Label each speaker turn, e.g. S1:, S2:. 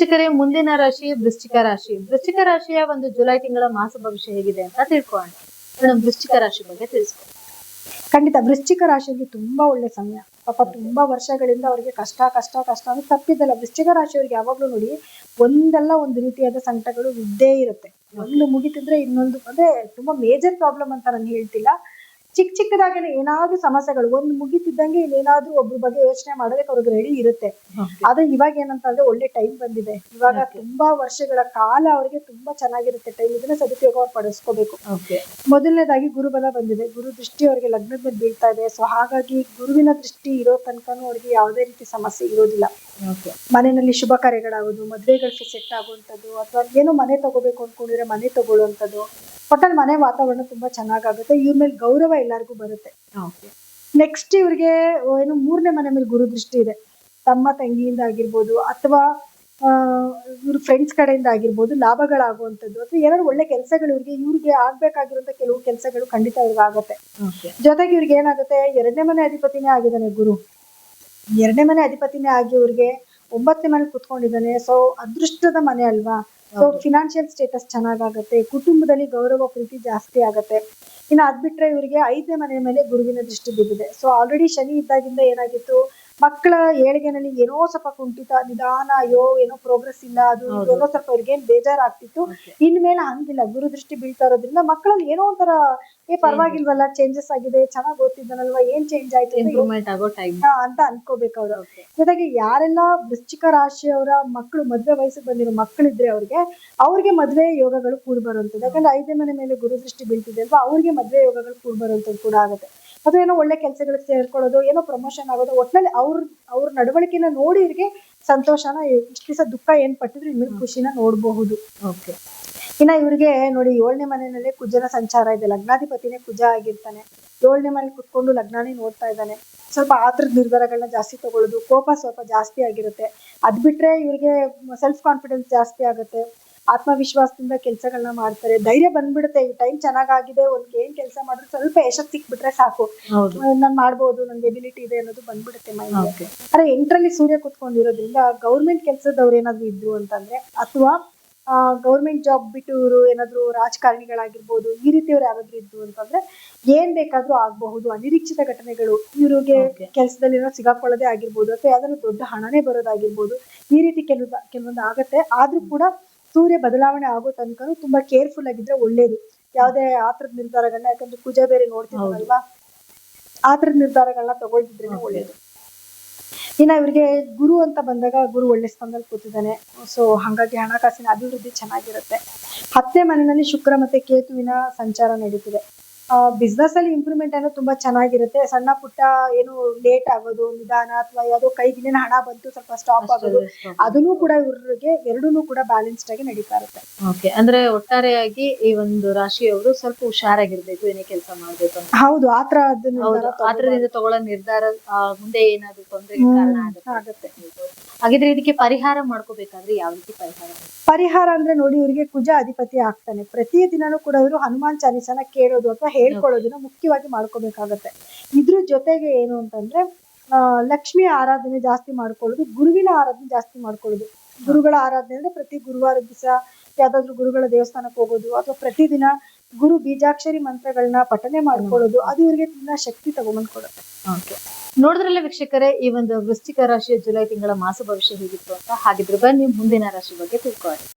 S1: ವೀಕ್ಷಕರೇ, ಮುಂದಿನ ರಾಶಿ ವೃಶ್ಚಿಕ ರಾಶಿ. ವೃಶ್ಚಿಕ ರಾಶಿಯ ಒಂದು ಜುಲೈ ತಿಂಗಳ ಮಾಸ ಭವಿಷ್ಯ ಹೇಗಿದೆ ಅಂತ ತಿಳ್ಕೊಳ್ಳೋಣ. ಮೇಡಮ್, ವೃಶ್ಚಿಕ ರಾಶಿ ಬಗ್ಗೆ ತಿಳಿಸ್ಕೊಡಿ.
S2: ಖಂಡಿತ ವೃಶ್ಚಿಕ ರಾಶಿಯವರಿಗೆ ತುಂಬಾ ಒಳ್ಳೆ ಸಮಯ. ಪಾಪ ತುಂಬಾ ವರ್ಷಗಳಿಂದ ಅವರಿಗೆ ಕಷ್ಟ ಕಷ್ಟ ಕಷ್ಟ ಅಂದ್ರೆ ತಪ್ಪಿದ್ದಲ್ಲ. ವೃಶ್ಚಿಕ ರಾಶಿಯವರಿಗೆ ಯಾವಾಗ್ಲೂ ನೋಡಿ, ಒಂದಲ್ಲ ಒಂದು ರೀತಿಯಾದ ಸಂಕಟಗಳು ಇದ್ದೇ ಇರುತ್ತೆ. ಒಂದು ಮುಗಿತಿದ್ರೆ ಇನ್ನೊಂದು, ಅಂದ್ರೆ ತುಂಬಾ ಮೇಜರ್ ಪ್ರಾಬ್ಲಮ್ ಅಂತ ನಾನು ಹೇಳ್ತಿಲ್ಲ. ಚಿಕ್ಕ ಚಿಕ್ಕದಾಗೇನೆ ಏನಾದ್ರೂ ಸಮಸ್ಯೆಗಳು ಒಂದು ಮುಗಿತಿದ್ದಂಗೆ ಇನ್ನೇನಾದ್ರೂ ಒಬ್ರ ಬಗ್ಗೆ ಯೋಚನೆ ಮಾಡೋದಕ್ಕೆ ಅವ್ರಿಗೆ ರೆಡಿ ಇರುತ್ತೆ. ಆದ್ರೆ ಇವಾಗ ಏನಂತಂದ್ರೆ ಒಳ್ಳೆ ಟೈಮ್ ಬಂದಿದೆ. ಇವಾಗ ತುಂಬಾ ವರ್ಷಗಳ ಕಾಲ ಅವ್ರಿಗೆ ತುಂಬಾ ಚೆನ್ನಾಗಿರುತ್ತೆ ಟೈಮ್. ಇದನ್ನ ಸದುಪಯೋಗ ಅವ್ರು ಪಡಿಸ್ಕೋಬೇಕು. ಮೊದಲನೇದಾಗಿ ಗುರುಬಲ ಬಂದಿದೆ. ಗುರು ದೃಷ್ಟಿ ಅವ್ರಿಗೆ ಲಗ್ನದ ಮೇಲೆ ಬೀಳ್ತಾ ಇದೆ. ಸೊ ಹಾಗಾಗಿ ಗುರುವಿನ ದೃಷ್ಟಿ ಇರೋ ತನಕನೂ ಅವ್ರಿಗೆ ಯಾವುದೇ ರೀತಿ ಸಮಸ್ಯೆ ಇರೋದಿಲ್ಲ. ಮನೆಯಲ್ಲಿ ಶುಭ ಕಾರ್ಯಗಳಾಗೋದು, ಮದ್ವೆಗಳಿಗೆ ಸೆಟ್ ಆಗುವಂಥದ್ದು, ಅಥವಾ ಏನೋ ಮನೆ ತಗೋಬೇಕು ಅನ್ಕೊಂಡಿದ್ರೆ ಮನೆ ತಗೊಳ್ಳುವಂಥದ್ದು, ಒಟ್ಟಲ್ಲಿ ಮನೆ ವಾತಾವರಣ ತುಂಬಾ ಚೆನ್ನಾಗಾಗುತ್ತೆ. ಇವ್ರ ಮೇಲೆ ಗೌರವ ಎಲ್ಲರಿಗೂ ಬರುತ್ತೆ. ನೆಕ್ಸ್ಟ್ ಇವ್ರಿಗೆ ಏನು ಮೂರನೇ ಮನೆ ಮೇಲೆ ಗುರು ದೃಷ್ಟಿ ಇದೆ. ತಮ್ಮ ತಂಗಿಯಿಂದ ಆಗಿರ್ಬೋದು, ಅಥವಾ ಇವ್ರ ಫ್ರೆಂಡ್ಸ್ ಕಡೆಯಿಂದ ಆಗಿರ್ಬೋದು ಲಾಭಗಳಾಗುವಂಥದ್ದು, ಅಥವಾ ಏನಾದ್ರು ಒಳ್ಳೆ ಕೆಲಸಗಳು ಇವ್ರಿಗೆ ಆಗ್ಬೇಕಾಗಿರುವಂತ ಕೆಲವು ಕೆಲಸಗಳು ಖಂಡಿತ ಇವ್ರಿಗೆ ಆಗುತ್ತೆ. ಜೊತೆಗೆ ಇವ್ರಿಗೆ ಏನಾಗುತ್ತೆ, ಎರಡನೇ ಮನೆ ಅಧಿಪತಿನೇ ಆಗಿದ್ದಾನೆ ಗುರು. ಎರಡನೇ ಮನೆ ಅಧಿಪತಿನೇ ಆಗಿ ಇವ್ರಿಗೆ 9ನೇ ಮನೆ ಕುತ್ಕೊಂಡಿದ್ದಾನೆ. ಸೊ ಅದೃಷ್ಟದ ಮನೆ ಅಲ್ವಾ. ಸೊ ಫಿನಾನ್ಷಿಯಲ್ ಸ್ಟೇಟಸ್ ಚೆನ್ನಾಗಾಗತ್ತೆ. ಕುಟುಂಬದಲ್ಲಿ ಗೌರವ ಪ್ರೀತಿ ಜಾಸ್ತಿ ಆಗತ್ತೆ. ಇನ್ನು ಅದ್ಬಿಟ್ರೆ ಇವರಿಗೆ 5ನೇ ಮನೆ ಮೇಲೆ ಗುರುವಿನ ದೃಷ್ಟಿ ಬಿದ್ದಿದೆ. ಸೊ ಆಲ್ರೆಡಿ ಶನಿ ಇದ್ದಾಗಿಂದ ಏನಾಗಿತ್ತು, ಮಕ್ಕಳ ಏಳಿಗೆನಲ್ಲಿ ಏನೋ ಸ್ವಲ್ಪ ಕುಂಠಿತ, ನಿಧಾನ, ಅಯ್ಯೋ ಏನೋ ಪ್ರೋಗ್ರೆಸ್ ಇಲ್ಲ, ಅದು ಏನೋ ಸ್ವಲ್ಪ ಅವ್ರಿಗೆ ಬೇಜಾರಾಗ್ತಿತ್ತು. ಇನ್ಮೇಲೆ ಹಂಗಿಲ್ಲ, ಗುರು ದೃಷ್ಟಿ ಬೀಳ್ತಾ ಇರೋದ್ರಿಂದ ಮಕ್ಕಳಲ್ಲಿ ಏನೋ ಒಂಥರ ಪರವಾಗಿಲ್ವಲ್ಲ, ಚೇಂಜಸ್ ಆಗಿದೆ, ಚೆನ್ನಾಗಿ ಓದ್ತಿದ್ದಾನಲ್ವಾ, ಏನ್ ಚೇಂಜ್ ಆಯ್ತು ಅಂತ ಅನ್ಕೋಬೇಕು ಅವ್ರು. ಜೊತೆಗೆ ಯಾರೆಲ್ಲ ವೃಶ್ಚಿಕ ರಾಶಿಯವರ ಮಕ್ಕಳು ಮದ್ವೆ ವಯಸ್ಸಿಗೆ ಬಂದಿರೋ ಮಕ್ಕಳಿದ್ರೆ ಅವ್ರಿಗೆ ಮದ್ವೆ ಯೋಗಗಳು ಕೂಡ್ ಬರುವಂತದ್ದು. ಯಾಕಂದ್ರೆ 5ನೇ ಮನೆ ಮೇಲೆ ಗುರು ದೃಷ್ಟಿ ಬೀಳ್ತಿದೆ ಅಲ್ವಾ, ಅವ್ರಿಗೆ ಮದ್ವೆ ಯೋಗಗಳು ಕೂಡ್ ಬರುವಂತದ್ದು ಕೂಡ ಆಗುತ್ತೆ. ಅಥವಾ ಏನೋ ಒಳ್ಳೆ ಕೆಲಸಗಳಿಗೆ ಸೇರ್ಕೊಳ್ಳೋದು, ಏನೋ ಪ್ರಮೋಷನ್ ಆಗೋದು, ಒಟ್ಟಿನಲ್ಲಿ ಅವ್ರ ನಡವಳಿಕೆನ ನೋಡಿ ಇವ್ರಿಗೆ ಸಂತೋಷನ, ಇಷ್ಟ ದಿವಸ ದುಃಖ ಏನ್ ಪಟ್ಟಿದ್ರು ಇನ್ಮೇಲೆ ಖುಷಿನ ನೋಡಬಹುದು. ಇನ್ನ ಇವ್ರಿಗೆ ನೋಡಿ, 7ನೇ ಮನೆಯಲ್ಲೇ ಕುಜನ ಸಂಚಾರ ಇದೆ. ಲಗ್ನಾಧಿಪತಿನೇ ಕುಜ ಆಗಿರ್ತಾನೆ. 7ನೇ ಮನೆ ಕುತ್ಕೊಂಡು ಲಗ್ನಾನೇ ನೋಡ್ತಾ ಇದ್ದಾನೆ. ಸ್ವಲ್ಪ ಆತರದ ನಿರ್ಧಾರಗಳನ್ನ ಜಾಸ್ತಿ ತಗೊಳ್ಳೋದು, ಕೋಪ ಸ್ವಲ್ಪ ಜಾಸ್ತಿ ಆಗಿರುತ್ತೆ. ಅದ್ ಬಿಟ್ರೆ ಇವ್ರಿಗೆ ಸೆಲ್ಫ್ ಕಾನ್ಫಿಡೆನ್ಸ್ ಜಾಸ್ತಿ ಆಗುತ್ತೆ. ಆತ್ಮವಿಶ್ವಾಸದಿಂದ ಕೆಲಸಗಳನ್ನ ಮಾಡ್ತಾರೆ. ಧೈರ್ಯ ಬಂದ್ಬಿಡುತ್ತೆ. ಈ ಟೈಮ್ ಚೆನ್ನಾಗಾಗಿದೆ, ಏನ್ ಕೆಲಸ ಮಾಡಿದ್ರೆ ಸ್ವಲ್ಪ ಯಶಸ್ಸು ಸಿಕ್ಬಿಟ್ರೆ ಸಾಕು, ನಾನ್ ಮಾಡ್ಬೋದು, ನನ್ಗೆ ಎಬಿಲಿಟಿ ಇದೆ ಅನ್ನೋದು ಬಂದ್ಬಿಡುತ್ತೆ ಮೈಂಡ್. ಆದ್ರೆ 8ರಲ್ಲಿ ಸೂರ್ಯ ಕುತ್ಕೊಂಡಿರೋದ್ರಿಂದ ಗೌರ್ಮೆಂಟ್ ಕೆಲಸದವ್ರು ಏನಾದ್ರು ಇದ್ರು ಅಂತಂದ್ರೆ, ಅಥವಾ ಗೌರ್ಮೆಂಟ್ ಜಾಬ್ ಬಿಟ್ಟು ಇವರು ಏನಾದ್ರು ರಾಜಕಾರಣಿಗಳಾಗಿರ್ಬೋದು, ಈ ರೀತಿಯವ್ರು ಯಾರಾದ್ರೂ ಇದ್ರು ಅಂತಂದ್ರೆ ಏನ್ ಬೇಕಾದ್ರೂ ಆಗಬಹುದು. ಅನಿರೀಕ್ಷಿತ ಘಟನೆಗಳು ಇವ್ರಿಗೆ ಕೆಲಸದಲ್ಲಿ ಏನೋ ಸಿಗಾಕೊಳ್ಳೋದೇ ಆಗಿರ್ಬೋದು, ಅಥವಾ ಯಾವ್ದಾದ್ರು ದೊಡ್ಡ ಹಣನೇ ಬರೋದಾಗಿರ್ಬೋದು, ಈ ರೀತಿ ಕೆಲವೊಂದು ಆಗತ್ತೆ. ಆದ್ರೂ ಕೂಡ ಸೂರ್ಯ ಬದಲಾವಣೆ ಆಗೋ ತನಕ ತುಂಬಾ ಕೇರ್ಫುಲ್ ಆಗಿದ್ರೆ ಒಳ್ಳೇದು. ಯಾವ್ದೇ ಆತರದ ನಿರ್ಧಾರಗಳನ್ನ, ಯಾಕಂದ್ರೆ ಕುಜ ಬೇರೆ ನೋಡ್ತಿದ್ರಲ್ವಾ, ಆತರದ ನಿರ್ಧಾರಗಳನ್ನ ತಗೊಳ್ತಿದ್ರೇನೆ ಒಳ್ಳೇದು. ಇನ್ನ ಇವ್ರಿಗೆ ಗುರು ಅಂತ ಬಂದಾಗ ಗುರು ಒಳ್ಳೆ ಸ್ಥಾನದಲ್ಲಿ ಕೂತಿದ್ದಾನೆ. ಸೊ ಹಾಗಾಗಿ ಹಣಕಾಸಿನ ಅಭಿವೃದ್ಧಿ ಚೆನ್ನಾಗಿರುತ್ತೆ. 10ನೇ ಮನೆಯಲ್ಲಿ ಶುಕ್ರ ಮತ್ತೆ ಕೇತುವಿನ ಸಂಚಾರ ನಡೀತಿದೆ. ಬಿಸ್ನೆಸ್ ಅಲ್ಲಿ ಇಂಪ್ರೂವ್ಮೆಂಟ್ ಏನೋ ತುಂಬಾ ಚೆನ್ನಾಗಿರುತ್ತೆ. ಸಣ್ಣ ಪುಟ್ಟ ಏನು ಲೇಟ್ ಆಗೋದು, ನಿಧಾನ, ಅಥವಾ ಯಾವ್ದೋ ಕೈಗಿನ ಹಣ ಬಂತು ಸ್ವಲ್ಪ ಸ್ಟಾಪ್ ಆಗೋದು, ಅದನ್ನು ಕೂಡ ಇವ್ರಿಗೆ ಎರಡೂ ಕೂಡ ಬ್ಯಾಲೆನ್ಸ್ಡ್ ಆಗಿ ನಡೀತಾ ಇರುತ್ತೆ.
S1: ಅಂದ್ರೆ ಒಟ್ಟಾರೆಯಾಗಿ ಈ ಒಂದು ರಾಶಿಯವರು ಸ್ವಲ್ಪ ಹುಷಾರಾಗಿರ್ಬೇಕು ಏನೇ ಕೆಲಸ ಮಾಡ್ಬೇಕು ಅಂತ.
S2: ಹೌದು,
S1: ಆತರದಿಂದ ತಗೊಳ್ಳೋ ನಿರ್ಧಾರ ಮುಂದೆ ಏನಾದ್ರು ತೊಂದರೆಗೆ ಕಾರಣ ಆಗುತ್ತೆ. ಹಾಗಿದ್ರೆ ಇದಕ್ಕೆ ಪರಿಹಾರ ಮಾಡ್ಕೋಬೇಕಾದ್ರೆ ಯಾವ ರೀತಿ
S2: ಪರಿಹಾರ ಅಂದ್ರೆ ನೋಡಿ, ಇವ್ರಿಗೆ ಕುಜ ಅಧಿಪತಿ ಆಗ್ತಾನೆ. ಪ್ರತಿ ದಿನಾನೂ ಕೂಡ ಇವರು ಹನುಮಾನ್ ಚಾಲೀಸನ ಕೇಳೋದು ಅಥವಾ ಹೇಳ್ಕೊಳ್ಳೋದನ್ನ ಮುಖ್ಯವಾಗಿ ಮಾಡ್ಕೋಬೇಕಾಗತ್ತೆ. ಇದ್ರ ಜೊತೆಗೆ ಏನು ಅಂತಂದ್ರೆ, ಲಕ್ಷ್ಮಿ ಆರಾಧನೆ ಜಾಸ್ತಿ ಮಾಡ್ಕೊಳ್ಳೋದು, ಗುರುವಿನ ಆರಾಧನೆ ಜಾಸ್ತಿ ಮಾಡ್ಕೊಳ್ಳೋದು. ಗುರುಗಳ ಆರಾಧನೆ ಅಂದ್ರೆ ಪ್ರತಿ ಗುರುವಾರ ದಿವಸ ಯಾವ್ದಾದ್ರು ಗುರುಗಳ ದೇವಸ್ಥಾನಕ್ಕೆ ಹೋಗೋದು, ಅಥವಾ ಪ್ರತಿದಿನ ಗುರು ಬೀಜಾಕ್ಷರಿ ಮಂತ್ರಗಳನ್ನ ಪಠನೆ ಮಾಡ್ಕೊಳ್ಳೋದು, ಅದು ಇವ್ರಿಗೆ ತುಂಬಾ ಶಕ್ತಿ ತಗೊಂಡ್ ಕೊಡುತ್ತೆ.
S1: ನೋಡಿದ್ರಲ್ಲ ವೀಕ್ಷಕರೇ, ಈ ಒಂದು ವೃಶ್ಚಿಕ ರಾಶಿಯ ಜುಲೈ ತಿಂಗಳ ಮಾಸ ಭವಿಷ್ಯ ಹೇಗಿತ್ತು ಅಂತ. ಹಾಗಿದ್ರೆ ಬನ್ನಿ ಮುಂದಿನ ರಾಶಿ ಬಗ್ಗೆ ತಿಳ್ಕೊಳ್ಳಿ.